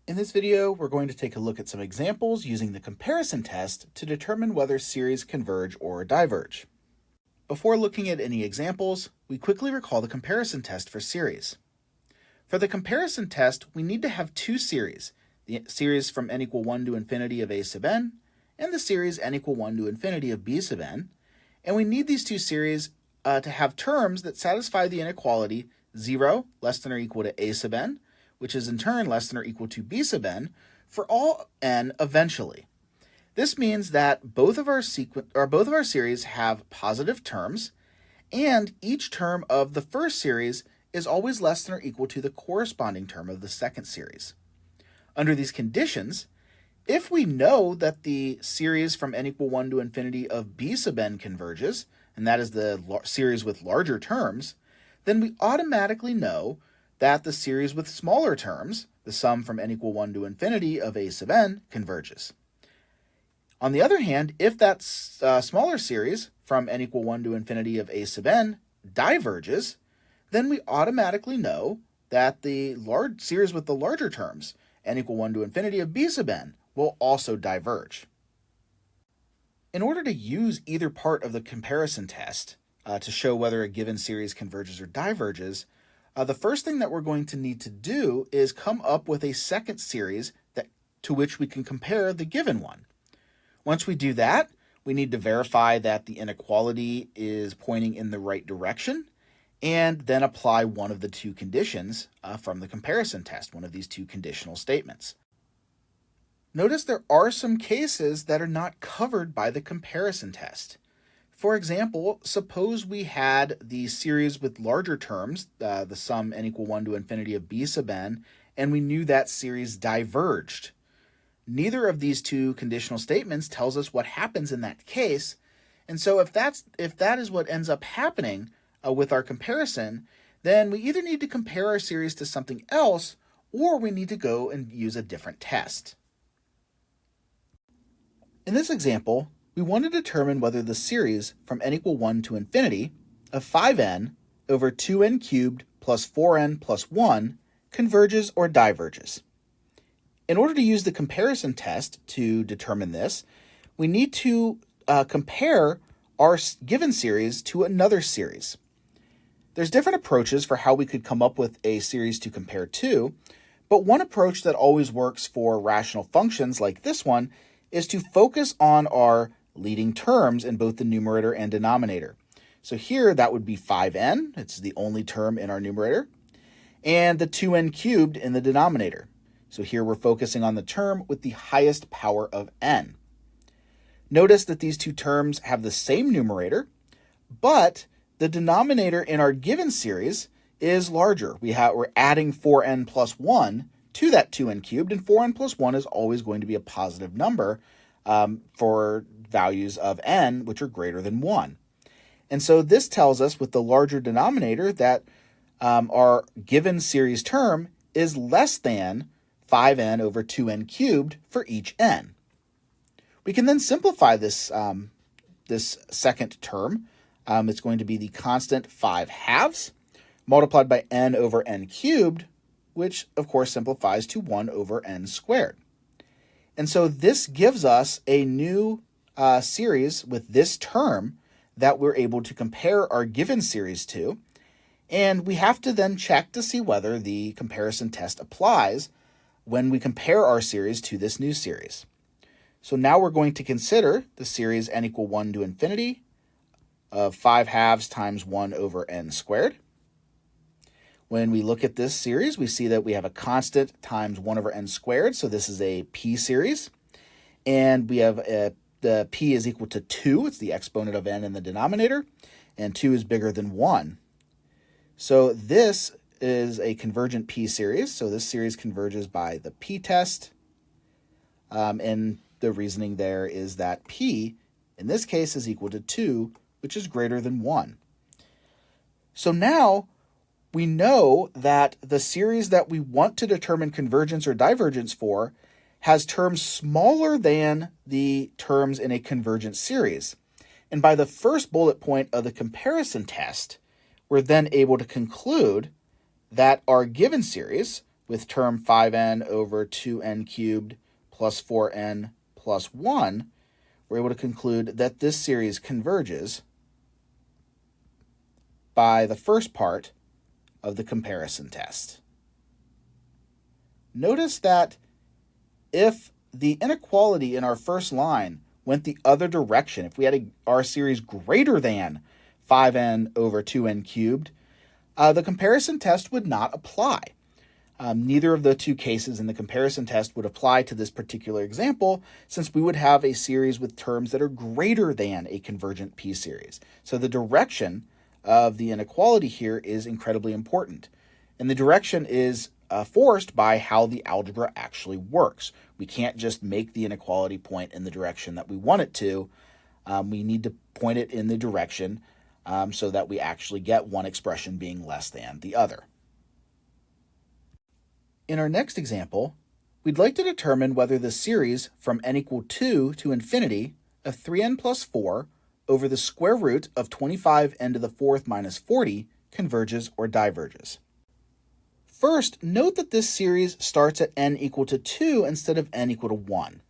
In this video, we're going to take a look at some examples using the comparison test to determine whether series converge or diverge. Before looking at any examples, we quickly recall the comparison test for series. For the comparison test, we need to have two series, the series from n equal 1 to infinity of a sub n, and the series n equal 1 to infinity of b sub n, and we need these two series to have terms that satisfy the inequality 0 less than or equal to a sub n, which is in turn less than or equal to b sub n, for all n eventually. This means that both of our series have positive terms, and each term of the first series is always less than or equal to the corresponding term of the second series. Under these conditions, if we know that the series from n equal 1 to infinity of b sub n converges, and that is the series with larger terms, then we automatically know that the series with smaller terms, the sum from n equal 1 to infinity of a sub n, converges. On the other hand, if that smaller series from n equal 1 to infinity of a sub n diverges, then we automatically know that the series with the larger terms, n equal 1 to infinity of b sub n, will also diverge. In order to use either part of the comparison test to show whether a given series converges or diverges, the first thing that we're going to need to do is come up with a second series to which we can compare the given one. Once we do that, we need to verify that the inequality is pointing in the right direction, and then apply one of the two conditions from the comparison test, one of these two conditional statements. Notice there are some cases that are not covered by the comparison test. For example, suppose we had the series with larger terms, the sum n equal 1 to infinity of b sub n, and we knew that series diverged. Neither of these two conditional statements tells us what happens in that case, and so if that is what ends up happening with our comparison, then we either need to compare our series to something else, or we need to go and use a different test. In this example, we want to determine whether the series from n equal 1 to infinity of 5n over 2n cubed plus 4n plus 1 converges or diverges. In order to use the comparison test to determine this, we need to compare our given series to another series. There's different approaches for how we could come up with a series to compare to, but one approach that always works for rational functions like this one is to focus on our leading terms in both the numerator and denominator. So here that would be 5n, it's the only term in our numerator, and the 2n cubed in the denominator. So here we're focusing on the term with the highest power of n. Notice that these two terms have the same numerator, but the denominator in our given series is larger. We're adding 4n plus 1 to that 2n cubed, and 4n plus 1 is always going to be a positive number for values of n which are greater than 1. And so this tells us with the larger denominator that our given series term is less than 5n over 2n cubed for each n. We can then simplify this, this second term. It's going to be the constant 5 halves multiplied by n over n cubed, which of course simplifies to 1 over n squared. And so this gives us a new series with this term that we're able to compare our given series to, and we have to then check to see whether the comparison test applies when we compare our series to this new series. So now we're going to consider the series n equal 1 to infinity of 5 halves times 1 over n squared. When we look at this series, we see that we have a constant times 1 over n squared, so this is a p series. And we have the p is equal to 2, it's the exponent of n in the denominator, and 2 is bigger than 1. So this is a convergent p series, so this series converges by the p-test, and the reasoning there is that p, in this case, is equal to 2, which is greater than 1. So now we know that the series that we want to determine convergence or divergence for has terms smaller than the terms in a convergent series. And by the first bullet point of the comparison test, we're then able to conclude that our given series with term 5n over 2n cubed plus 4n plus 1, we're able to conclude that this series converges by the first part of the comparison test. Notice that if the inequality in our first line went the other direction, if we had our series greater than 5n over 2n cubed, the comparison test would not apply. Neither of the two cases in the comparison test would apply to this particular example, since we would have a series with terms that are greater than a convergent p-series. So the direction of the inequality here is incredibly important. And the direction is forced by how the algebra actually works. We can't just make the inequality point in the direction that we want it to. We need to point it in the direction so that we actually get one expression being less than the other. In our next example, we'd like to determine whether the series from n equal 2 to infinity of 3n plus 4 over the square root of 25n to the fourth minus 40 converges or diverges. First, note that this series starts at n equal to 2 instead of n equal to 1.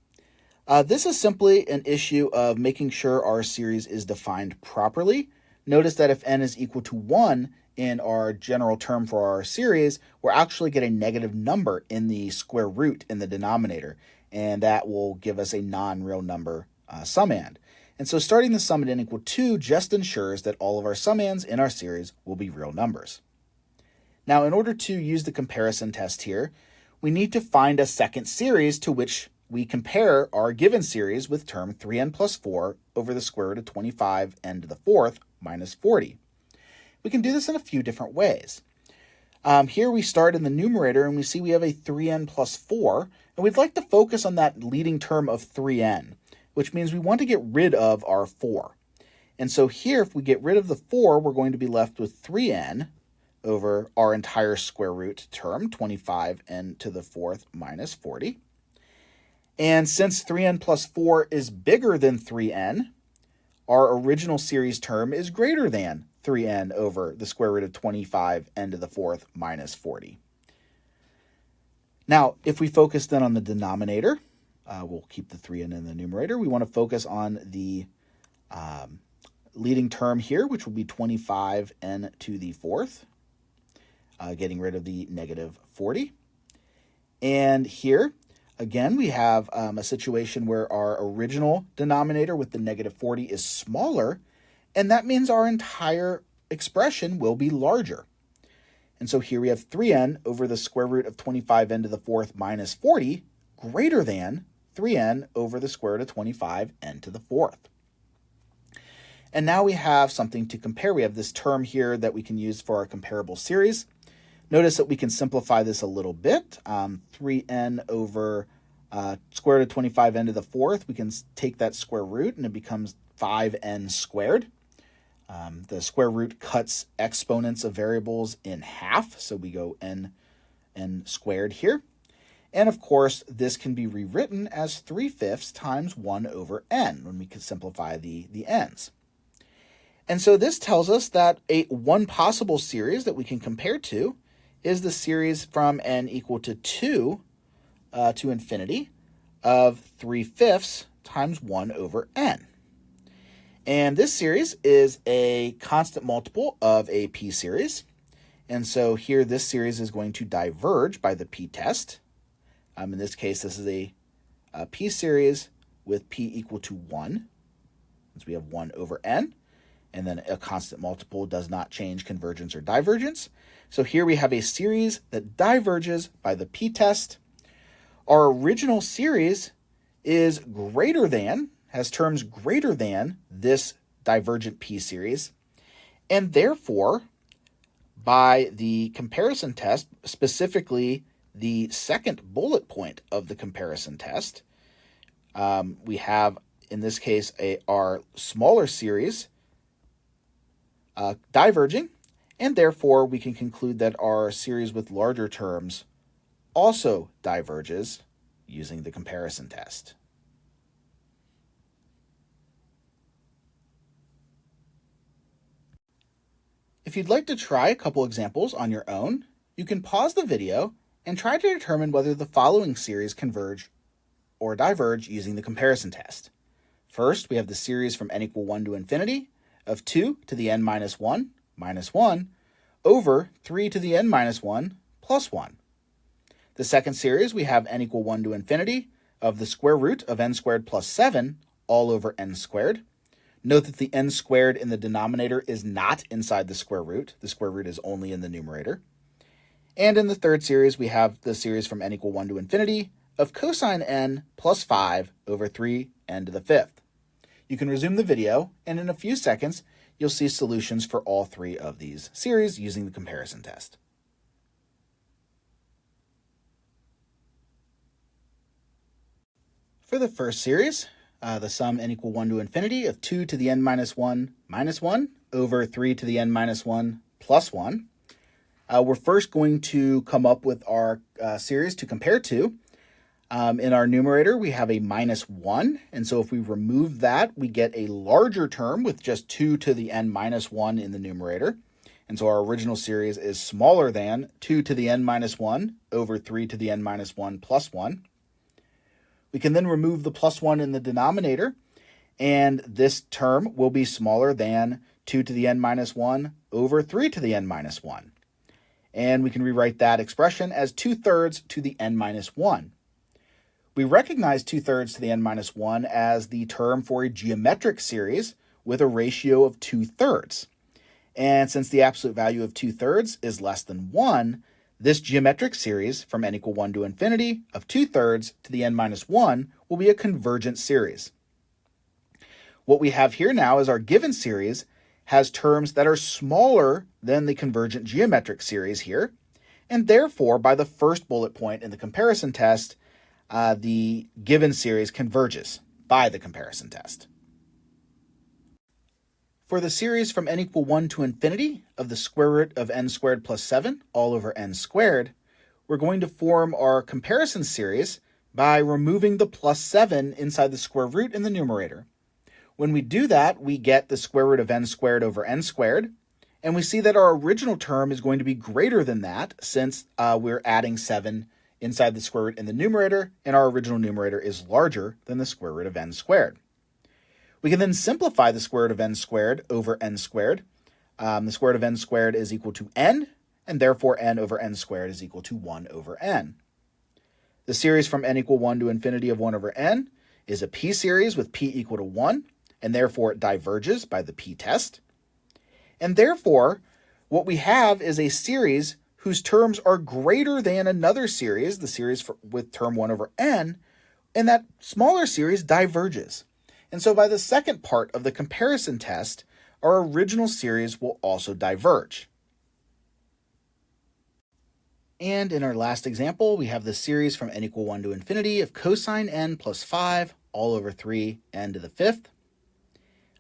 This is simply an issue of making sure our series is defined properly. Notice that if n is equal to 1 in our general term for our series, we're actually getting a negative number in the square root in the denominator, and that will give us a non-real number summand. And so starting the sum at n equal 2 just ensures that all of our summands in our series will be real numbers. Now, in order to use the comparison test here, we need to find a second series to which we compare our given series with term 3n plus 4 over the square root of 25n to the fourth minus 40. We can do this in a few different ways. Here we start in the numerator and we see we have a 3n plus 4, and we'd like to focus on that leading term of 3n, which means we want to get rid of our 4. And so here, if we get rid of the 4, we're going to be left with 3n over our entire square root term, 25n to the fourth minus 40. And since 3n plus 4 is bigger than 3n, our original series term is greater than 3n over the square root of 25n to the fourth minus 40. Now, if we focus then on the denominator, we'll keep the 3n in the numerator. We want to focus on the leading term here, which will be 25n to the fourth, getting rid of the negative 40. And here, again, we have a situation where our original denominator with the negative 40 is smaller, and that means our entire expression will be larger. And so here we have 3n over the square root of 25n to the fourth minus 40 greater than 3n over the square root of 25n to the fourth. And now we have something to compare. We have this term here that we can use for our comparable series. Notice that we can simplify this a little bit. 3n over square root of 25n to the fourth, we can take that square root and it becomes 5n squared. The square root cuts exponents of variables in half, so we go n squared here. And of course, this can be rewritten as 3/5 times 1 over n when we can simplify the n's. And so this tells us that one possible series that we can compare to is the series from n equal to 2 to infinity of 3/5 times 1 over n. And this series is a constant multiple of a p-series. And so here this series is going to diverge by the p-test. In this case, this is a p-series with p equal to 1. So we have 1 over n. And then a constant multiple does not change convergence or divergence. So here we have a series that diverges by the p-test. Our original series is greater than, has terms greater than this divergent p-series, and therefore, by the comparison test, specifically the second bullet point of the comparison test, we have, in this case, our smaller series diverging, and therefore we can conclude that our series with larger terms also diverges using the comparison test. If you'd like to try a couple examples on your own, you can pause the video and try to determine whether the following series converge or diverge using the comparison test. First, we have the series from n equal 1 to infinity of 2 to the n minus 1 over 3 to the n minus 1 plus 1. The second series, we have n equal 1 to infinity of the square root of n squared plus 7 all over n squared. Note that the n squared in the denominator is not inside the square root. The square root is only in the numerator. And in the third series, we have the series from n equal 1 to infinity of cosine n plus 5 over 3n to the fifth. You can resume the video, and in a few seconds, you'll see solutions for all three of these series using the comparison test. For the first series, the sum n equal 1 to infinity of 2 to the n minus 1 over 3 to the n minus 1 plus 1. We're first going to come up with our series to compare to. In our numerator, we have a minus 1, and so if we remove that, we get a larger term with just 2 to the n minus 1 in the numerator. And so our original series is smaller than 2 to the n minus 1 over 3 to the n minus 1 plus 1. We can then remove the plus 1 in the denominator, and this term will be smaller than 2 to the n minus 1 over 3 to the n minus 1. And we can rewrite that expression as 2/3 to the n minus 1. We recognize 2/3 to the n minus 1 as the term for a geometric series with a ratio of 2/3. And since the absolute value of 2/3 is less than 1, this geometric series from n equal 1 to infinity of 2/3 to the n minus 1 will be a convergent series. What we have here now is our given series has terms that are smaller than the convergent geometric series here, and therefore, by the first bullet point in the comparison test, the given series converges by the comparison test. For the series from n equal 1 to infinity of the square root of n squared plus 7 all over n squared, we're going to form our comparison series by removing the plus 7 inside the square root in the numerator. When we do that, we get the square root of n squared over n squared, and we see that our original term is going to be greater than that since we're adding 7 inside the square root in the numerator, and our original numerator is larger than the square root of n squared. We can then simplify the square root of n squared over n squared. The square root of n squared is equal to n, and therefore n over n squared is equal to 1 over n. The series from n equal 1 to infinity of 1 over n is a p-series with p equal to 1, and therefore it diverges by the p-test. And therefore, what we have is a series whose terms are greater than another series, the series with term 1 over n, and that smaller series diverges. And so by the second part of the comparison test, our original series will also diverge. And in our last example, we have the series from n equal 1 to infinity of cosine n plus 5 all over 3n to the fifth.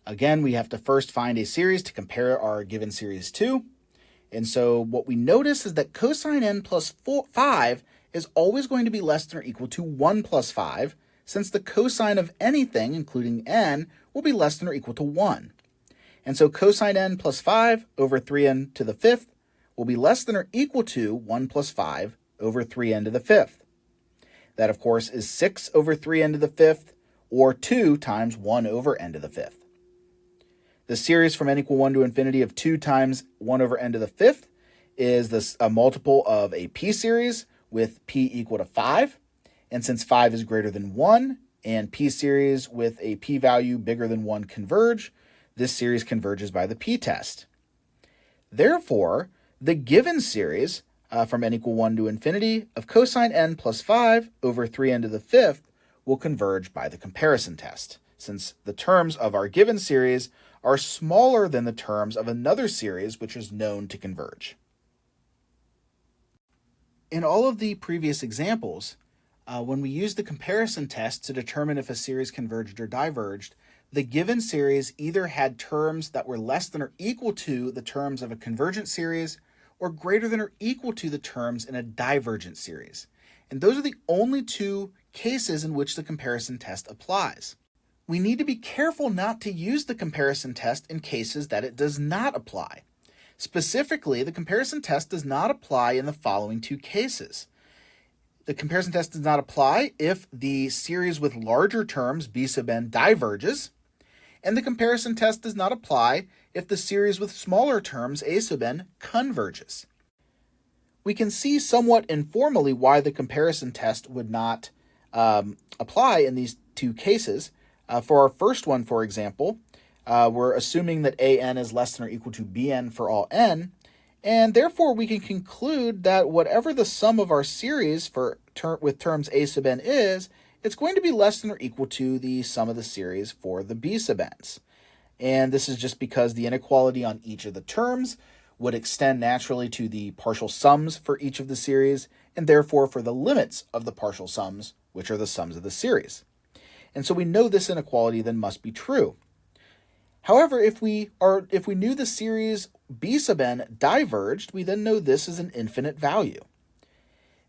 Again, we have to first find a series to compare our given series to. And so what we notice is that cosine n plus 5 is always going to be less than or equal to 1 plus 5, since the cosine of anything, including n, will be less than or equal to 1. And so cosine n plus 5 over 3n to the fifth will be less than or equal to 1 plus 5 over 3n to the fifth. That, of course, is 6 over 3n to the fifth, or 2 times 1 over n to the fifth. The series from n equal 1 to infinity of 2 times 1 over n to the fifth is a multiple of a p-series with p equal to 5. And since 5 is greater than 1 and p-series with a p-value bigger than 1 converge, this series converges by the p-test. Therefore, the given series from n equal 1 to infinity of cosine n plus 5 over 3n to the fifth will converge by the comparison test, since the terms of our given series are smaller than the terms of another series which is known to converge. In all of the previous examples, when we use the comparison test to determine if a series converged or diverged, the given series either had terms that were less than or equal to the terms of a convergent series or greater than or equal to the terms in a divergent series. And those are the only two cases in which the comparison test applies. We need to be careful not to use the comparison test in cases that it does not apply. Specifically, the comparison test does not apply in the following two cases. the comparison test does not apply if the series with larger terms, b sub n, diverges, and the comparison test does not apply if the series with smaller terms, a sub n, converges. We can see somewhat informally why the comparison test would not apply in these two cases. For our first one, for example, we're assuming that an is less than or equal to bn for all n, and therefore we can conclude that whatever the sum of our series with terms a sub n is, it's going to be less than or equal to the sum of the series for the b sub n's. And this is just because the inequality on each of the terms would extend naturally to the partial sums for each of the series, and therefore for the limits of the partial sums, which are the sums of the series. And so we know this inequality then must be true. However, if we knew the series b sub n diverged, we then know this is an infinite value.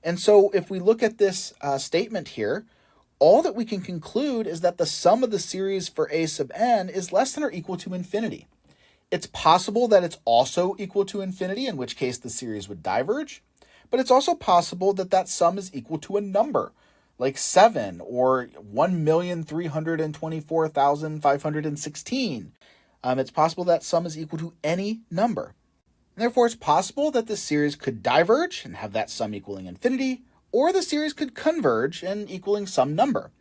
And so if we look at this statement here, all that we can conclude is that the sum of the series for a sub n is less than or equal to infinity. It's possible that it's also equal to infinity, in which case the series would diverge, but it's also possible that that sum is equal to a number, like 7 or 1,324,516. It's possible that sum is equal to any number. And therefore, it's possible that the series could diverge and have that sum equaling infinity, or the series could converge and equaling some number.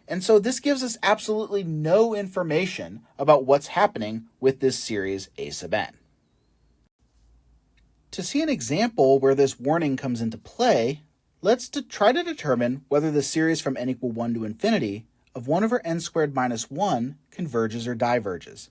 And so this gives us absolutely no information about what's happening with this series a sub n. To see an example where this warning comes into play, let's try to determine whether the series from n equal 1 to infinity of 1 over n squared minus 1 converges or diverges.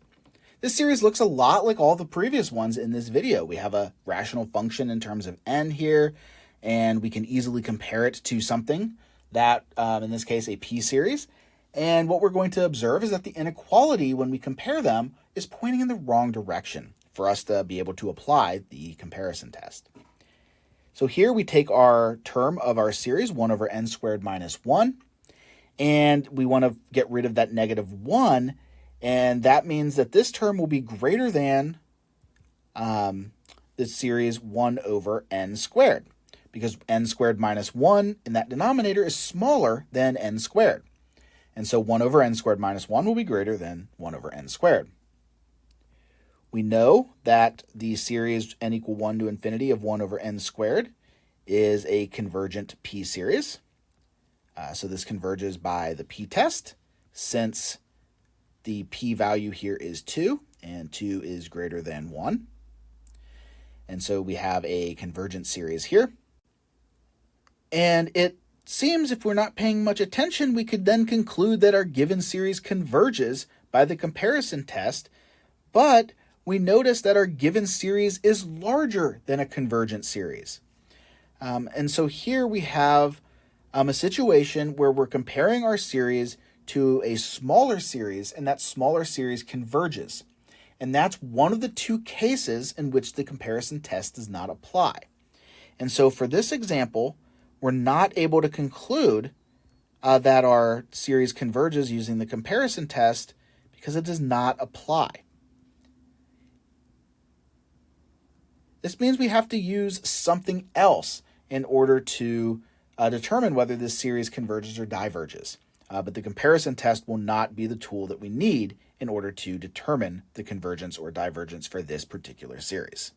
This series looks a lot like all the previous ones in this video. We have a rational function in terms of n here, and we can easily compare it to something that, in this case, a p-series. And what we're going to observe is that the inequality, when we compare them, is pointing in the wrong direction for us to be able to apply the comparison test. So here we take our term of our series, 1 over n squared minus 1, and we want to get rid of that negative 1, and that means that this term will be greater than the series 1 over n squared, because n squared minus 1 in that denominator is smaller than n squared. And so 1 over n squared minus 1 will be greater than 1 over n squared. We know that the series n equal 1 to infinity of 1 over n squared is a convergent p-series. So this converges by the p-test, since the p-value here is 2, and 2 is greater than 1. And so we have a convergent series here. And it seems, if we're not paying much attention, we could then conclude that our given series converges by the comparison test, but we notice that our given series is larger than a convergent series. And so here we have a situation where we're comparing our series to a smaller series, and that smaller series converges. And that's one of the two cases in which the comparison test does not apply. And so for this example, we're not able to conclude that our series converges using the comparison test because it does not apply. This means we have to use something else in order to determine whether this series converges or diverges. But the comparison test will not be the tool that we need in order to determine the convergence or divergence for this particular series.